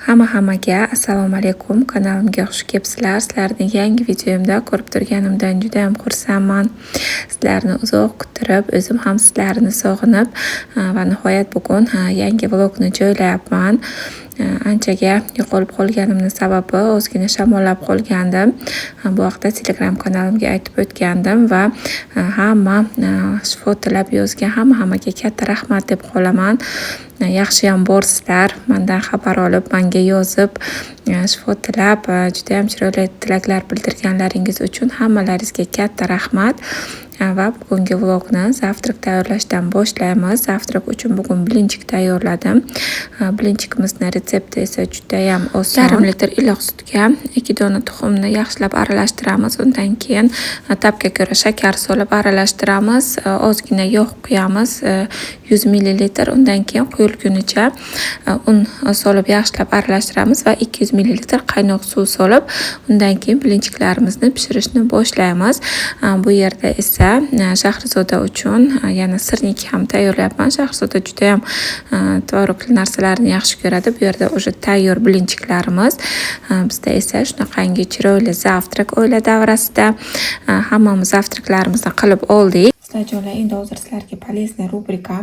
Hammaga assalomu alaykum. Kanalimga xush kelibsizlar. Sizlarni yangi videomda ko'rib turganimdan juda ham xursandman. Sizlarni uzoq kuttirib, o'zim ham sizlarni sog'inib va nihoyat bugun yangi vlogni joylayapman. Anchaga yo'qolib qolganimning sababi ozgina shamollab qolgandim. Bu haqda Telegram kanalimga aytib o'tgandim va hamma shifo tilab yozgan hammaga katta rahmat deb qolaman. Yaxshiyam borsizlar, mendan xabar olib, menga yozib, shifo tilab, juda ham chiroyli tilaklar bildirganlaringiz uchun hammalaringizga katta rahmat. Va bugungi vlogni zavtrak tayyorlashdan boshlaymiz. Zavtrak uchun bugun blinchik tayyorladim. Blinchikimizni retsepti esa juda ham oson. Yarim litr iliq sutga 2 dona tuxumni yaxshilab aralashtiramiz. Undan keyin tabga ko'ra shakar solib aralashtiramiz. Ozgina yog' quyamiz, 100 ml. Undan keyin quyilgunicha un solib yaxshilab aralashtiramiz va 200 ml qaynoq suv solib, undan keyin blinchiklarimizni pishirishni boshlaymiz. Bu yerda esa Shahrizoda uchun yana sirnik ham tayyorlayapman. Shahrizoda juda ham tvorogli narsalarni yaxshi ko'radi. Bu yerda o'sha tayyor blinchiklarimiz. Bizda esa shunaqangi chiroyli zavtrak oila davrasida hammamiz zavtraklarimizni qilib oldik. Sizlar endi hozir sizlarga полезный rubrika.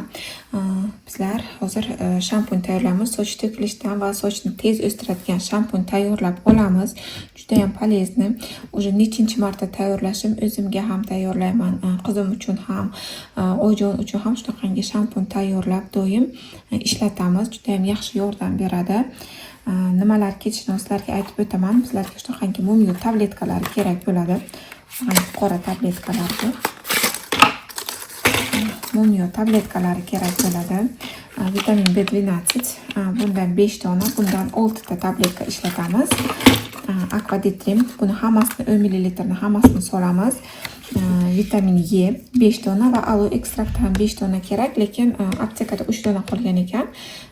Bizlar hozir shampun tayyorlaymiz. Soch to'kilishdan va sochni tez o'stiradigan shampun tayyorlab olamiz. Juda ham полезный. Уже nechinchi marta tayyorlashim, o'zimga ham tayyorlayman, qizim uchun ham, oyijon uchun ham shunaqangi shampun tayyorlab doim ishlatamiz. Juda ham yaxshi yordam beradi. Nimalar ketishini sizlarga aytib o'taman. Bizlarga shunaqangi mumyo tabletkalari kerak bo'ladi. Qora tabletkalarga mumyo tabletkalari kerak bo'ladi. Vitamin B12, bundan 5 dona, bundan 6 ta tabletka ishlatamiz. Aquaditrim, buni hammasini 10 ml ni hammasini solamiz. Vitamin E 5 dona va aloe ekstrakti ham 5 dona kerak, lekin aptekada 3 dona qolgan ekan.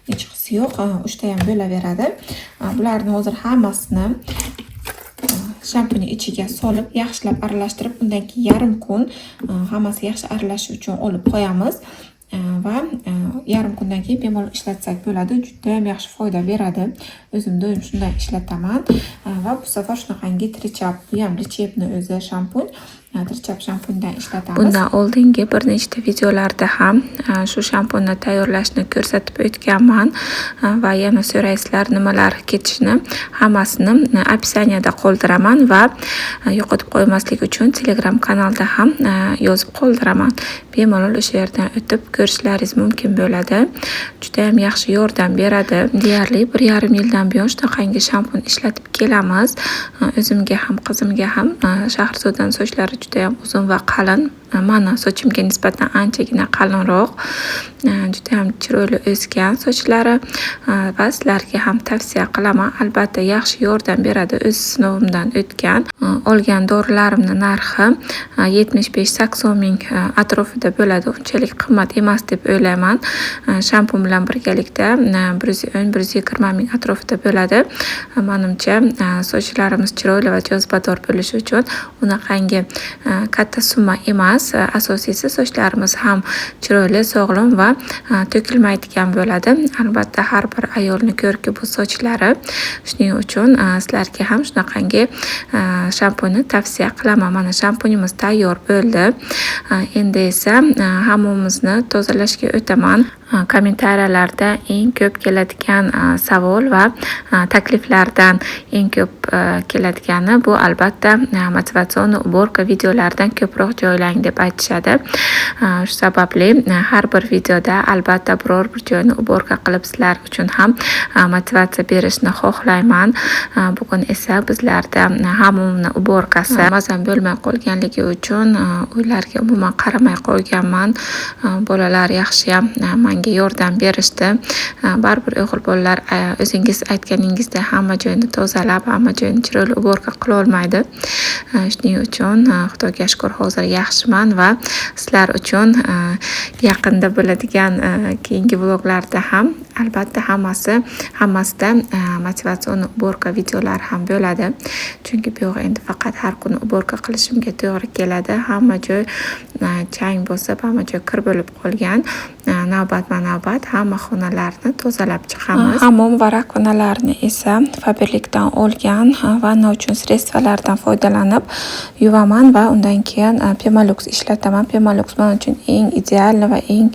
Hech qisi yo'q, 3 ta ham bo'laveradi. Bularni hozir hammasini shampuni ichiga solib, yaxshilab aralashtirib, undan keyin yarim kun hammasi yaxshi aralashishi uchun olib qo'yamiz va yarim kundan keyin bemalol ishlatsak bo'ladi. Juda ham yaxshi foyda beradi. O'zim doim shunday ishlataman va bu safar shunaqangi trichap, bu ham lichebni o'zi shampun. Trichap shampundan ishlatamiz. Bundan oldingi bir nechta videolarda ham shu shampunni tayyorlashni ko'rsatib o'tganman va yana so'raysizlar nimalar ketishini, hammasini opisaniyada qoldiraman va yo'qotib qo'ymaslik uchun Telegram kanalda ham yozib qoldiraman. Bemalol o'sha yerdan o'tib ko'rishlaringiz mumkin bo'ladi. Juda ham yaxshi yordam beradi. Deyarli 1,5 yildan buyon shunaqangi shampun ishlatib kelamiz. O'zimga ham, qizimga ham. Shahrizodaning sochlari juda ham uzun va qalin. Mana sochimga nisbatan anchagina qalinroq. Juda ham chiroyli o'sgan sochlari va sizlarga ham tavsiya qilaman. Albatta yaxshi yordam beradi. O'z sinovimdan o'tgan. Olgan dorilarimning narxi 75-80 ming atrofida bo'ladi. Unchalik qimmat emas deb o'ylayman. Shampun bilan birgalikda 110-120 ming atrofida bo'ladi. Menimcha sochlarimiz chiroyli va jozibador bo'lishi uchun unaqangi katta summa emas. Asosiysi sochlarimiz ham chiroyli, sog'lom va to'kilmaydigan bo'ladi. Albatta har bir ayolning ko'rki bu sochlari. Shuning uchun sizlarga ham shunaqangi shampuni tavsiya qilaman. Mana shampunimiz tayyor bo'ldi. Endi esa hammamizni tozalashga o'taman. Kommentariyalarda eng ko'p keladigan savol va takliflardan eng ko'p keladigani bu albatta motivatsion уборка videolaridan ko'proq joylang deb aytishadi. Shu sababli har bir videoda albatta biror bir joyni уборка qilib sizlar uchun ham motivatsiya berishni xohlayman. Bugun esa bizlarda hammomni уборкасы mazam bo'lmay qolganligi uchun uylarga umuman qaramay qo'yganman. Bolalar yaxshi ham menga yordam berishdi. Baribir o'g'il bolalar o'zingiz aytganingizdek hamma joyni tozalab, hamma joyni chiroyli уборка qila olmaydi. Shuning uchun Xudoga shukr hozir yaxshiman va sizlar uchun yaqinda bo'ladigan keyingi vloglarda ham albatta hammasida motivatsion uborka videolari ham bo'ladi. Chunki bu yoq endi faqat har kuni uborka qilishimga to'g'ri keladi. Hamma joy chang bosib, hamma joy kir bo'lib qolgan. Navbatma-navbat hamma xonalarni tozalab chiqamiz. Hammom va rakonalarni esa Faberlikdan olgan vanna uchun sredstvalardan foydalanib yuvaman va undan keyin Pemalux ishlataman. Pemalux men uchun eng ideal va eng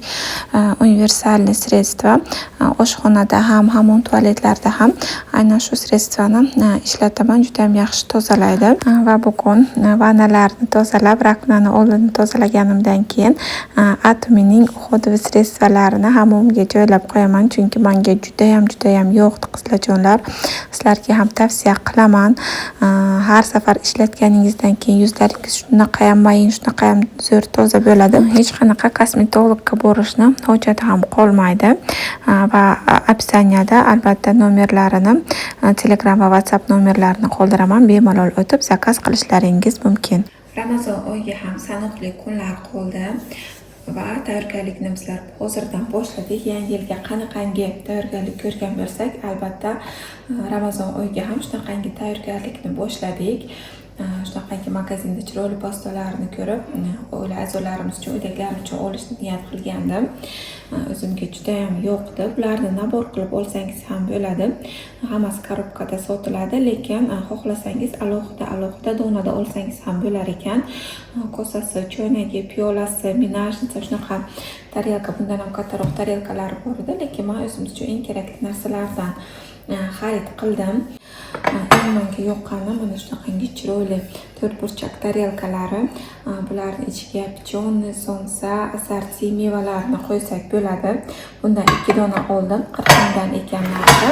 universalniy sredstva. Oshxonada ham, hammom tualetlarda ham aynan shu sredstvani ishlataman. Juda ham yaxshi tozalaydi. Va bugun vannalarni tozalab, rakonani oldini tozalaganimdan keyin Atomining uходовый sredstvalarini hammomga joylab qo'yaman. Chunki menga juda ham yo'qdi qizlarjonlar. Sizlarga ham tavsiya qilaman. Har safar ishlatganingizdan keyin yuzlaringiz shunaqa ham mayin, shunaqa ham zo'r toza bo'ladi. Hech qanaqa kosmetologga borishni hojati ham qolmaydi. Va opsiyaniyada albatta nomerlarini, Telegram va WhatsApp nomerlarini qoldiraman. Bemalol o'tib zakaz qilishlaringiz mumkin. Ramazon oyiga ham sanoqli kunlar qoldi. Va tayyorgarlikni bizlar hozirdan boshladik. Yangi yilga qanaqangi tayyorgarlik ko'rgan bo'lsak, albatta Ramazon oyiga ham shunaqangi tayyorgarlikni boshladik. Shunaqangi magazinda chiroyli postalarni ko'rib, a'zolarimiz uchun, uydagilarimiz uchun olishni niyat qilgandim. O'zimga juda ham yo'qdi. Bularni nabor qilib olsangiz ham bo'ladi. Hammasi korobkada sotiladi, lekin xohlasangiz alohida donada olsangiz ham bo'lar ekan. Kosasi, choynagi, piyolasi, minajnicha shunaqa tarelka, bundan ham kattaroq tarelkalar bor edi, lekin men o'zimiz uchun eng kerakli narsalardan xarid qildim. Menga yoqqani mana shunaqangi chiroyli 4 burchak tarelkalari. Bularning ichiga pichonni, somsa, assorti mevalarni qo'ysak bo'ladi. Bundan 2 dona oldim, 40 mingdan ekan narxi.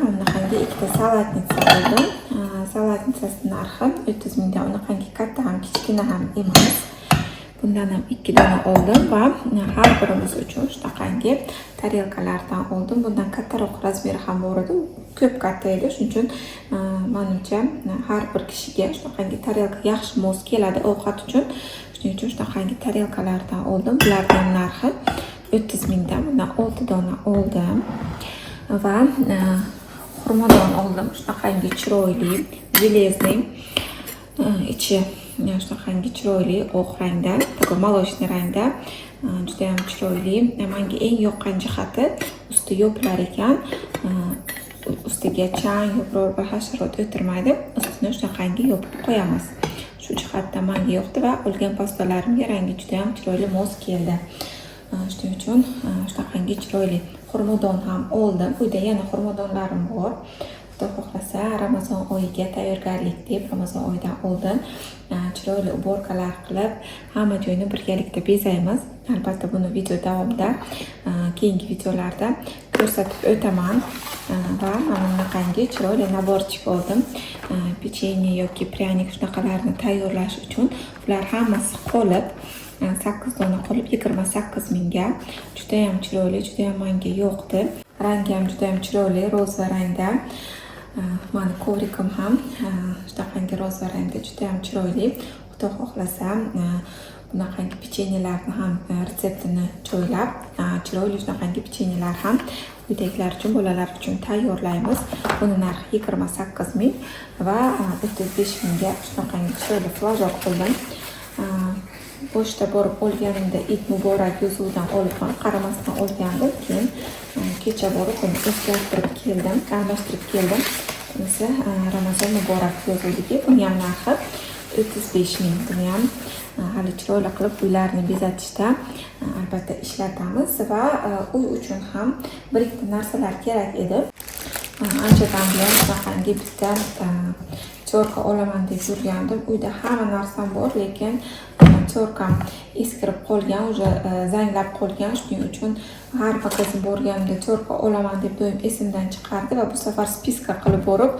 Bunaqangi ikkita salatnitsa oldim. Salatnitsasi narxi 30 mingdan. Unaqangi katta ham, kichkina ham emas. Bundan ham 2 dona oldim va har birimiz uchun shunaqangi tarelkalardan oldim. Bundan kattaroq razmeri ham bor edi. Ko'p katta edi. Shuning uchun menimcha har bir kishiga shunaqangi tarelka yaxshi mos keladi ovqat uchun. Shuning uchun shunaqangi tarelkalardan oldim. Bularning narxi 30 mingdan. Bundan 6 dona oldim. Va xurmodon oldim. Shunaqangi chiroyli, железный, ichi shunaqangi chiroyli oq rangda, такой молочный rangda, juda ham chiroyli. Menga eng yoqqan jihati usti yopilar ekan. Ustiga chang, biror bir hasharot o'tirmaydi. Ustini shunaqangi yopib qo'yamiz. Shu jihatdan menga yoqdi va olgan pastalarimga rangi juda ham chiroyli mos keldi. Shuning uchun shunaqangi chiroyli xurmodon ham oldim. Uyda yana xurmodonlarim bor. Xudo xohlasa Ramazon oyiga tayyorgarlik deb Ramazon oyidan oldin chiroyli uborkalar qilib, hamma joyni birgalikda bezaymiz. Albatta buni video davomida, keyingi videolarda ko'rsatib o'taman. Va mana bunaqangi chiroyli naborchik oldim. Pechenye yoki pryanik shunaqalarni tayyorlash uchun. Bular hammasi qolib 8 dona qolib 28 mingga. Juda ham chiroyli, juda ham menga yoqdi. Rangi ham juda ham chiroyli, roza rangda. Mani kovrikim ham shunaqangi roza rangda, juda ham chiroyli. Xudo xohlasa bunaqangi pechenyelarni ham retseptini joylab, chiroyli shunaqangi pechenyelar ham uydagilar uchun, bolalar uchun tayyorlaymiz. Buni narxi 28 ming va 35 mingga shunaqangi chiroyli flajok qildim. Pochta borib olganimda Eid Muborak yozuvidan olib qaramasdan olgandim. Keyin kecha borib uni o'zgartirib keldim, almashtirib keldim. Bunisi Ramazon Muborak yozuvligi. Buni ham narxi 35 ming. Buni ham hali chiroyli qilib uylarni bezatishda albatta ishlatamiz va uy uchun ham bir ikkita narsalar kerak edi. Anchadan buyon shunaqangi bitta cho'rqa olaman deb yurgandim. Uyda hamma narsam bor, lekin cho'rqam eskirib qolgan, уже zanglab qolgan. Shuning uchun har magazin borganimda cho'rqa olaman deb doim esimdan chiqardi va bu safar spiska qilib borib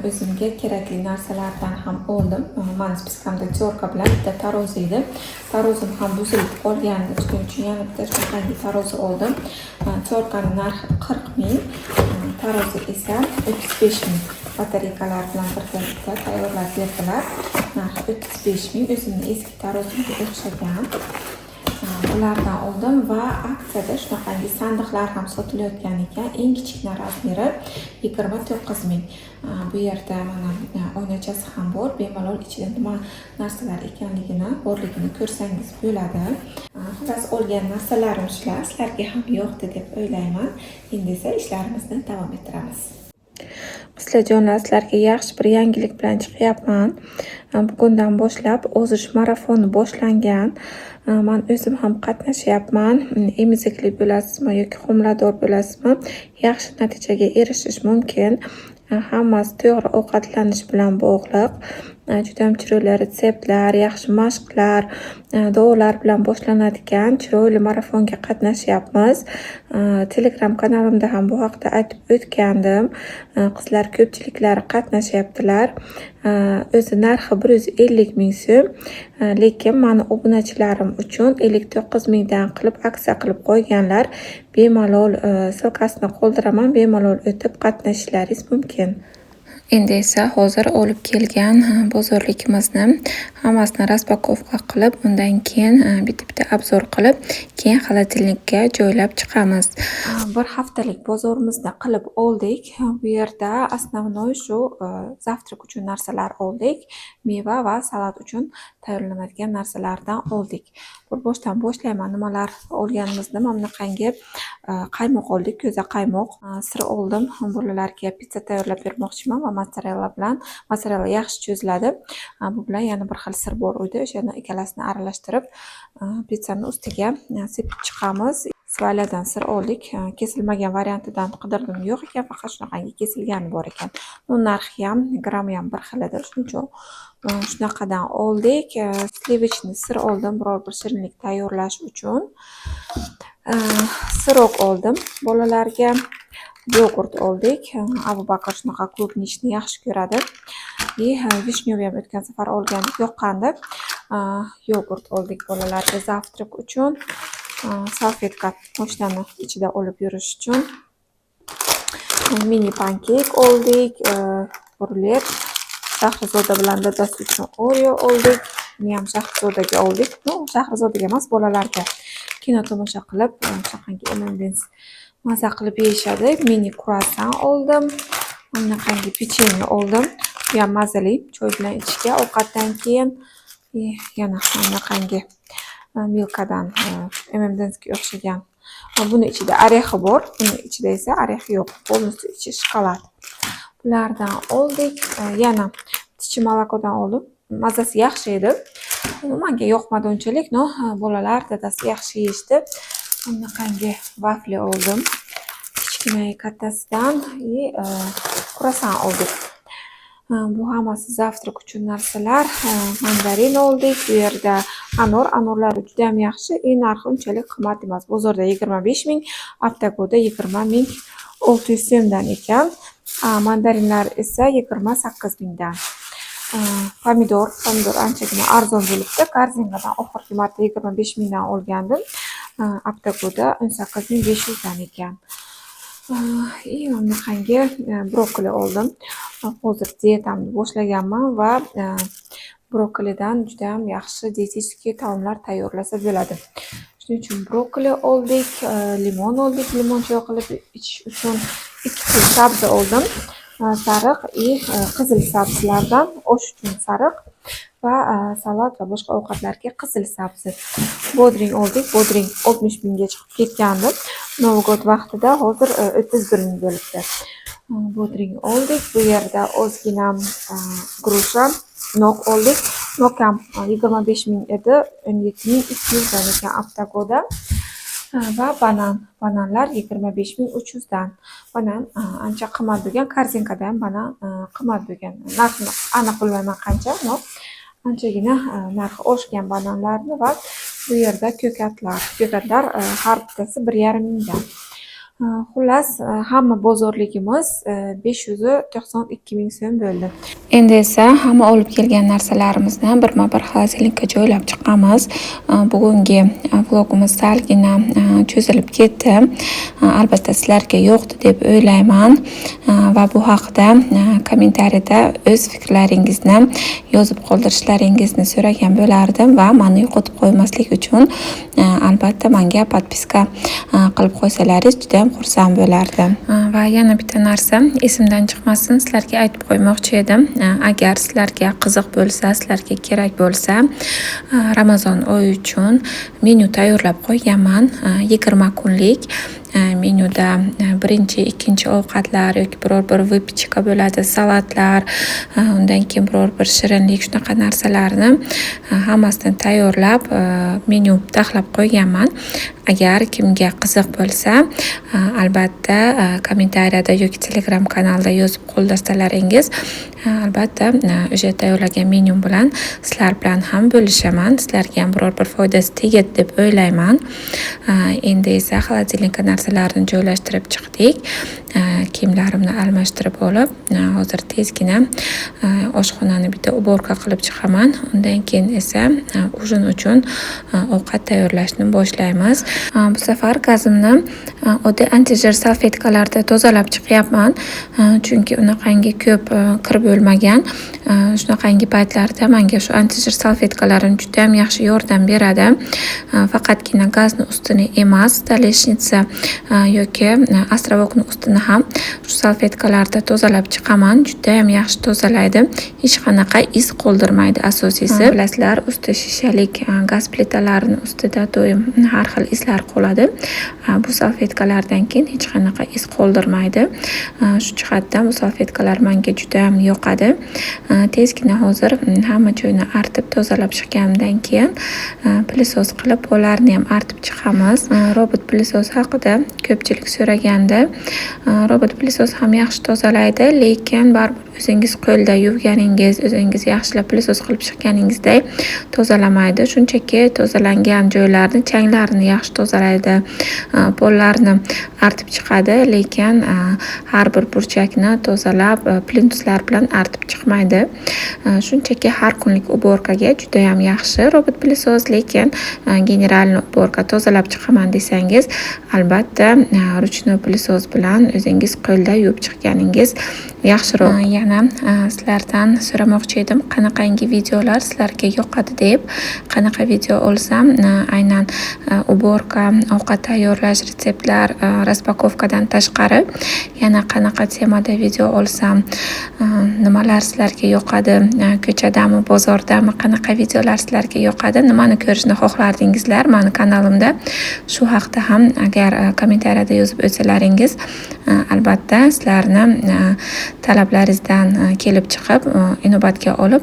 o'zimga kerakli narsalardan ham oldim. Men spiskamda cho'rqa bilan bitta tarozi edi. Tarozim ham buzilib qolgandi. Shuning uchun yana bitta shunaqangi tarozi oldim. Cho'rqaning narxi 40 ming, tarozi esa 35 ming. Batareykalar bilan birgalikda tayyorlab berdilar. Narxi 35 ming. O'zimning eski tarozimga o'xshagan. bulardan oldim va aksiyada shunaqangi sandiqlar ham sotilayotgan ekan. Eng kichkina razmeri 29 ming. Bu yerda mana oynachasi ham bor. Bemalol ichida nima narsalar ekanligini, borligini ko'rsangiz bo'ladi. Xullas olgan narsalarim shular. Sizlarga ham yoqdi deb o'ylayman. Endi esa ishlarimizni davom ettiramiz. Sizlar sizlarga yaxshi bir yangilik bilan chiqyapman. Bugundan boshlab ozish marafoni boshlangan. Men o'zim ham qatnashyapman. Emizikli bo'lasizmi yoki homilador bo'lasizmi? Yaxshi natijaga erishish mumkin. Hammasi to'g'ri ovqatlanish bilan bog'liq. Juda ham chiroyli retseptlar, yaxshi mashqlar, duolar bilan boshlanadigan chiroyli marafonga qatnashyapmiz. Telegram kanalimda ham bu haqda aytib o'tgandim. Qizlar ko'pchiliklari qatnashyaptilar. O'zi narxi 150 ming so'm, lekin meni obunachilarim uchun 59 mingdan qilib aksiya qilib qo'yganlar. Bemalol silkasini qoldiraman, bemalol o'tib qatnashishlaringiz mumkin. Endi esa hozir olib kelgan bozorligimizni hammasini raspakovka qilib, undan keyin bitta obzor qilib, keyin xolodilnikka joylab chiqamiz. Bir haftalik bozorimizni qilib oldik. Bu yerda основной shu zavtrak uchun narsalar oldik. Meva va salat uchun tayyorlanadigan narsalardan oldik. Bir boshdan boshlayman nimalar olganimizni. Mana bunaqangi qaymoq oldik, ko'za qaymoq. Sir oldim. Bolalarga pizza tayyorlab bermoqchiman va mozzarella yaxshi cho'ziladi. Bu bilan yana bir xil sir bor edi. O'shani ikkalasini aralashtirib, pizzani ustiga sepib chiqamiz. Svaladan sir oldik. Kesilmagan variantidan qidirdim, yo'q ekan, faqat shunaqangi kesilgani bor ekan. Uni narxi ham, grammi ham bir xil edi. Shuning uchun shunaqadan oldik. Slivichni sir oldim, biror bir shirinlik tayyorlash uchun. Siroq oldim bolalarga. Yogurt oldik. Abu Bakr shunaqa klubnishni yaxshi ko'radi. Vishnyov ham o'tgan safar olgandik, yoqqandi. Yogurt oldik bolalarga zavtrak uchun. Salfetka mashinani ichida olib yurish uchun. Mini pankek oldik. Rulet. Shahrizoda bilan dadasi uchun Oreo oldik. Buni ham Shahrizodaga oldik. Shahrizodaga emas, bolalarga kino tomosha qilib, shaqangi M&M's maza qilib yeyishadi. Mini kruassan oldim. Bunaqangi pechenye oldim. Bu ham mazali, choy bilan ichishga ovqatdan keyin. Yana bunaqangi Milkadan M&M'sga o'xshagan. Buni ichida orexi bor, buni ichida esa orexi yo'q. Polностью ichi shokolad. Bulardan oldik. Yana tichi molokodan oldim. Mazasi yaxshi edi. Menga yoqmadi unchalik, no, bolalar dadasi yaxshi yeyishdi. Bunaqangi vafli oldim. Kichkina kattasidan kruassan oldik. Bu hammasi zavtrak uchun narsalar. Mandarin oldik. Bu yerda anorlari juda ham yaxshi. Narxi unchalik qimmat emas. Bozorda 25 ming, Aptagoda 20 ming 600 so'mdan ekan. Mandarinlar esa 28 mingdan. Pomidor anchagina arzon bo'libdi. Korzinkadan oxirgi marta 25 mingdan olgandim. Aptagoda 18.500 dan ekan. Bunaqangi brokoli oldim. Hozir dietamni boshlaganman va brokolidan juda ham yaxshi dietetический taomlar tayyorlasa bo'ladi. Shuning uchun brokoli oldik, limon oldik, limon choy qilib ichish uchun 2 xil sabzi oldim. Sariq qizil sabzilardan osh uchun sariq va salat va boshqa ovqatlarga qizil sabzi. Bodring oldik. Bodring 60 mingga chiqib ketgandi. Novgod vaqtida hozir 31 ming bo'libdi. Bodring oldik. Bu yerda ozgina grusha, nok oldik. Nok ham 25 ming edi, 17.200 dan ekan Aptagoda. Va bananlar 25.300 dan. Banan ancha qimmat bo'lgan, korzinkada ham banan qimmat bo'lgan. Narxini aniq bilmayman qancha, no. Anchagina narxi oshgan bananlarni va bu yerda ko'katlar har bittasi 1,5 mingdan. Xullas, hamma bozorligimiz 592 ming so'm bo'ldi. Endi esa hamma olib kelgan narsalarimizni birma-bir xolodilnikka joylab chiqamiz. Bugungi vlogimiz salgina cho'zilib ketdi. Albatta sizlarga yo'qdi deb o'ylayman va bu haqida kommentariyada o'z fikrlaringizni yozib qoldirishlaringizni so'ragan bo'lardim va meni yo'qotib qo'ymaslik uchun albatta menga podpiska qilib qo'ysalaringiz juda ham xursand bo'lardim. Va yana bitta narsa esimdan chiqmasin, sizlarga aytib qo'ymoqchi edim. Agar sizlarga qiziq bo'lsa, sizlarga kerak bo'lsa, Ramazon oyi uchun menyu tayyorlab qo'yganman. 20 kunlik menyuda birinchi, ikkinchi ovqatlar yoki biror bir vypichka bo'ladi, salatlar, undan keyin biror bir shirinlik, shunaqa narsalarni hammasini tayyorlab menyu taxlab qo'yganman. Agar kimga qiziq bo'lsa, albatta kommentariyada yoki Telegram kanalda yozib qoldirsalaringiz, albatta o'sha tayyorlagan menyu bilan sizlar bilan ham bo'lishaman. Sizlarga ham biror bir foydasi tegadi deb o'ylayman. Endi esa xolodilnikka narsalarni joylashtirib chiqdik. Kiyimlarimni almashtirib olib, hozir tezgina oshxonani bitta uborka qilib chiqaman. Undan keyin esa ujin uchun ovqat tayyorlashni boshlaymiz. Bu safar gazimni oddiy antijer salfetkalarda tozalab chiqyapman, chunki unaqangi ko'p kir bo'lmagan. Shunaqangi paytlarda menga shu antijer salfetkalarni juda ham yaxshi yordam beradi. Faqatgina gazni ustini emas, stoleshniца yoki astravokni ustini ham shu salfetkalarda tozalab chiqaman. Juda ham yaxshi tozalaydi. Hech qanaqa iz qoldirmaydi asosiysi. Bilasizlar, usti shishalik gaz plitalarining ustida doim har xil izlar qoladi. Bu salfetkalardan keyin hech qanaqa iz qoldirmaydi. Shu jihatdan bu salfetkalar menga juda ham yoqadi. Tezgina hozir hamma joyni artib tozalab chiqqandan keyin pilisos qilib ularni ham artib chiqamiz. Robot pilisos haqida ko'pchilik so'raganda, robot pilisos ham yaxshi tozalaydi, lekin baribir o'zingiz qo'lda yuvganingiz, o'zingiz yaxshilab pilisos qilib chiqqaningizda tozalamaydi. Shunchaki tozalangan joylarni, changlarni yaxshi tozalaydi, pollarni artib chiqadi, lekin har bir burchakni tozalab plintuslar bilan artib chiqmaydi. Shunchaki har kunlik uborkaga juda ham yaxshi robot pilisos, lekin generalni uborka tozalab chiqaman desangiz, albatta ruchnoy pilisos bilan o'zingiz qo'lda yuvib chiqqaningiz yaxshiroq. Yana sizlardan so'ramoqchi edim, qanaqangi videolar sizlarga yoqadi deb. Qanaqa video olsam, aynan uborka, ovqat tayyorlash, retseptlar, raspakovkadan tashqari yana qanaqa temada video olsam, nimalar sizlarga yoqadi, ko'chadami, bozordami, qanaqa videolar sizlarga yoqadi, nimani ko'rishni xohlardingizlar meni kanalimda. Shu haqda ham agar kommentariyada yozib o'tsalaringiz, albatta sizlarni talablaringizdan kelib chiqib, inobatga olib,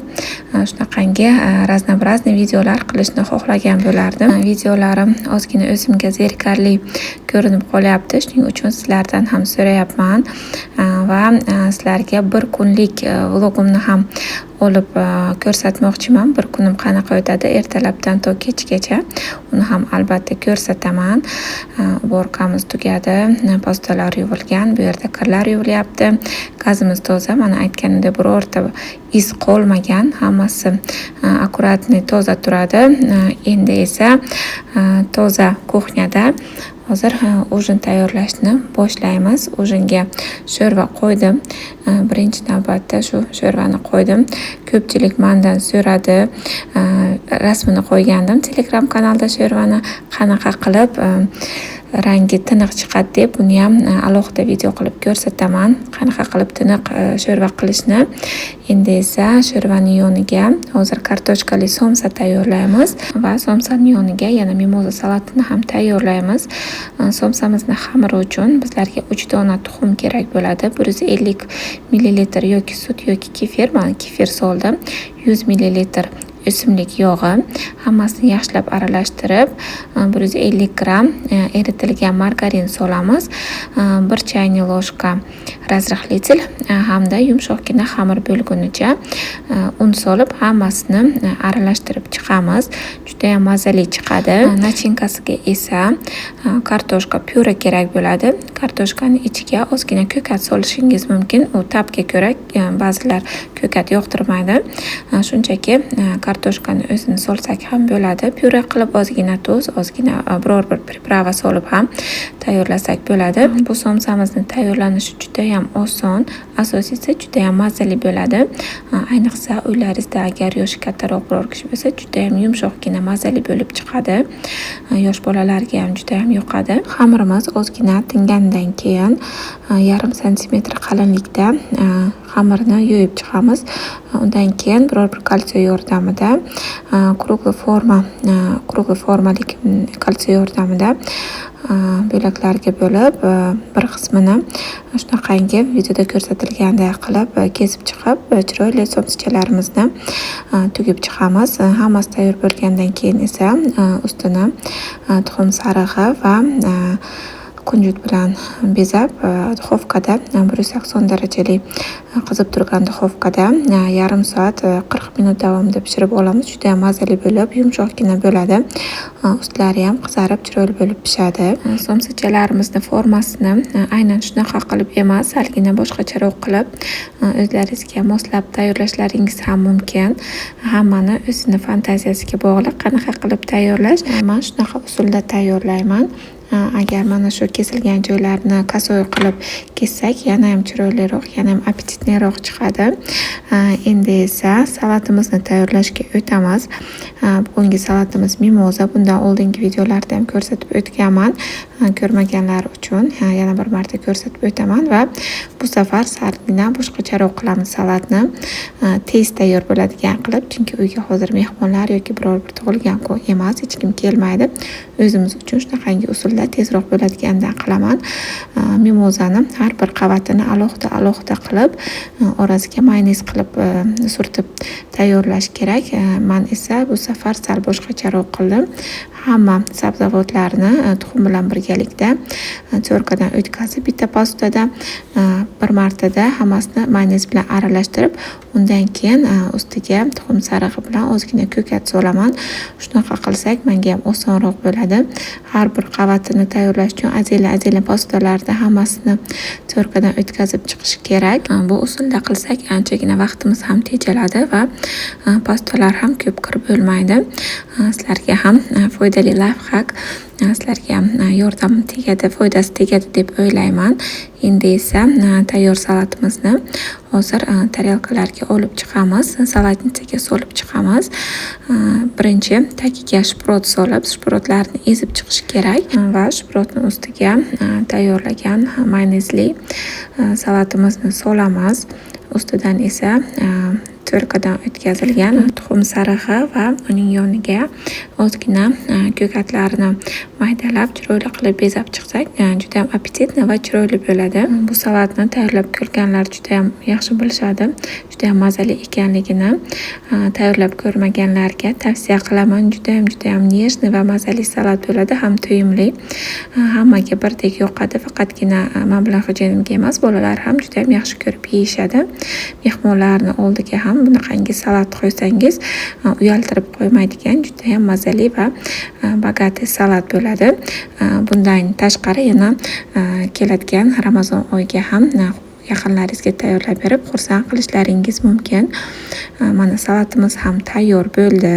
shunaqangi raznoobrazniy videolar qilishni xohlagan bo'lardim. Videolarim ozgina o'zimga zerikarli ko'rinib qolyapti, shuning uchun sizlardan ham so'rayapman va sizlarga bir kunlik vlogimni ham olib ko'rsatmoqchiman. Bir kunim qanaqa o'tadi ertalabdan to kechgacha, uni ham albatta ko'rsataman. Uborkamiz tugadi, postalar yuvilgan, bu yerda kirlar yuvilyapti. Gazimiz toza, mana aytganimdek birorta iz qolmagan, hammasi akkuratni toza turadi. Endi esa toza kuxnyada hozir ujin tayyorlashni boshlaymiz. Ujinga sho'rva qo'ydim. Birinchi navbatda shu sho'rvani qo'ydim. Ko'pchilik mendan so'radi, rasmini qo'ygandim Telegram kanalda sho'rvani qanaqa qilib rangi tiniq chiqadi deb, buni ham alohida video qilib ko'rsataman, qanaqa qilib tiniq sho'rva qilishni. Endi esa sho'rvaning yoniga hozir kartoshkali somsa tayyorlaymiz va somsaning yoniga yana mimoza salatini ham tayyorlaymiz. Somsamizni xamiri uchun bizlarga 3 dona tuxum kerak bo'ladi. 150 ml yoki sut yoki kefir, men kefir soldim. 100 ml o'simlik yog'i. Hammasini yaxshilab aralashtirib, 150 gram eritilgan margarin solamiz. 1 chayni ложка razrahlitel hamda yumshoqqina xamir bo'lgunicha un solib hammasini aralashtirib chiqamiz. Juda ham mazali chiqadi. Nachinkasiga esa kartoshka pyure kerak bo'ladi. Kartoshkani ichiga ozgina ko'kat solishingiz mumkin. U tabga ko'ra ba'zilar ko'kat yoqtirmaydi. Shunchaki kartoshkani o'zini solsak ham bo'ladi. Pyure qilib ozgina tuz, ozgina biror bir priprava solib ham tayyorlasak bo'ladi. Bu somsamizni tayyorlanishi juda ham oson, asosiysi juda ham mazali bo'ladi. Ayniqsa uylaringizda agar yoshi kattaroq biror kishi bo'lsa, juda ham yumshoqqina mazali bo'lib chiqadi. Yosh bolalarga ham juda ham yoqadi. Xamirimiz ozgina tingandan keyin 1,5 santimetr qalinlikda xamirni yoyib chiqamiz. Undan keyin biror bir kalsiy yordamida quruqli formalik kalsiy yordamida bo'laklarga bo'lib, bir qismini shunaqangi videoda ko'rsatilganday qilib kesib chiqib, chiroyli somsachalarimizni tugib chiqamiz. Hammasi tayyor bo'lgandan keyin esa ustini tuxum sarig'i va kunjut bilan bezab, duxovkada 180 darajali qizib turgan duxovkada 1/2 soat 40 minut davomida pishirib olamiz. Juda ham mazali bo'lib, yumshoqqina bo'ladi. Ustlari ham qizarib, chiroyli bo'lib pishadi. Somsachalarimizni formasini aynan shunaqa qilib emas, salgina boshqacharoq qilib o'zlaringizga moslab tayyorlashlaringiz ham mumkin. Hammani o'zini fantaziyasiga bog'liq qanaqa qilib tayyorlash. Men shunaqa usulda tayyorlayman. Agar mana shu kesilgan joylarni kasoy qilib kessak, yana ham chiroyliroq, yana ham appetitliroq chiqadi. Endi esa salatimizni tayyorlashga o'tamiz. Bugungi salatimiz mimoza. Bundan oldingi videolarda ham ko'rsatib o'tganman. Ko'rmaganlar uchun yana bir marta ko'rsatib o'taman va bu safar salgina boshqacharoq qilamiz salatni. Tez tayyor bo'ladigan qilib, chunki uyga hozir mehmonlar yoki biror bir tug'ilgan kun emas, hech kim kelmaydi. O'zimiz uchun shunaqangi usulda tezroq bo'ladigandan qilaman. Mimozani har bir qavatini alohida qilib, orasiga mayonez qilib surtib tayyorlash kerak. Men esa bu safar sal boshqacharoq qildim. Hamma sabzavotlarni tuxum bilan birgalikda cho'rkadan o'tkazib, bitta pastada bir martada hammasini mayonez bilan aralashtirib, undan keyin ustiga tuxum sarig'i bilan ozgina ko'kat solaman. Shunaqa qilsak menga ham osonroq bo'ladi. Har bir qavatini tayyorlash uchun azila pastalarda hammasini cho'rkadan o'tkazib chiqish kerak. Bu usulda qilsak anchagina vaqtimiz ham tejaladi va pastalar ham ko'p qirib bo'lmaydi. Sizlarga ham foydali lifehack, sizlarga ham yordam tegadi, foydasi tegadi deb o'ylayman. Endi esa tayyor salatimizni hozir tarelkalarga olib chiqamiz, salatnichaga solib chiqamiz. Birinchi tagiga shprot solib, shprotlarni ezib chiqish kerak va shprotning ustiga tayyorlagan mayonezli salatimizni solamiz. Ustidan esa cho'rkadan o'tkazilgan tuxum sarig'i va uning yoniga ozgina ko'katlarni maydalab, chiroyli qilib bezab chiqsak, juda ham appetitli va chiroyli bo'ladi. Bu salatni tayyorlab ko'rganlar juda ham yaxshi bilishadi. Juda ham mazali ekanligini tayyorlab ko'rmaganlarga tavsiya qilaman. Juda ham nejniy va mazali salat bo'ladi, ham to'yimli. Hammaga birdek yoqadi, faqatgina men bilan xo'jayinimga emas, bolalar ham juda ham yaxshi ko'rib yeyishadi. Mehmonlarni oldiga ham bunaqangi salat qo'ysangiz, uyaltirib qo'ymaydigan juda ham mazali va bogatli salat bo'ladi. Bundan tashqari yana keladigan Ramazon oyiga ham yaqinlaringizga tayyorlab berib xursand qilishlaringiz mumkin. Mana salatimiz ham tayyor bo'ldi.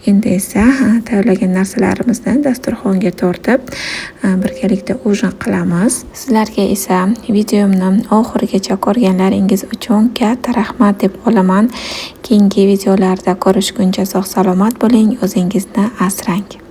Endi esa tayyorlagan narsalarimizni dasturxonga tortib birgalikda ujin qilamiz. Sizlarga esa videomni oxirigacha ko'rganlaringiz uchun katta rahmat deb qolaman. Keyingi videolarda ko'rishguncha sog' salomat bo'ling, o'zingizni asrang.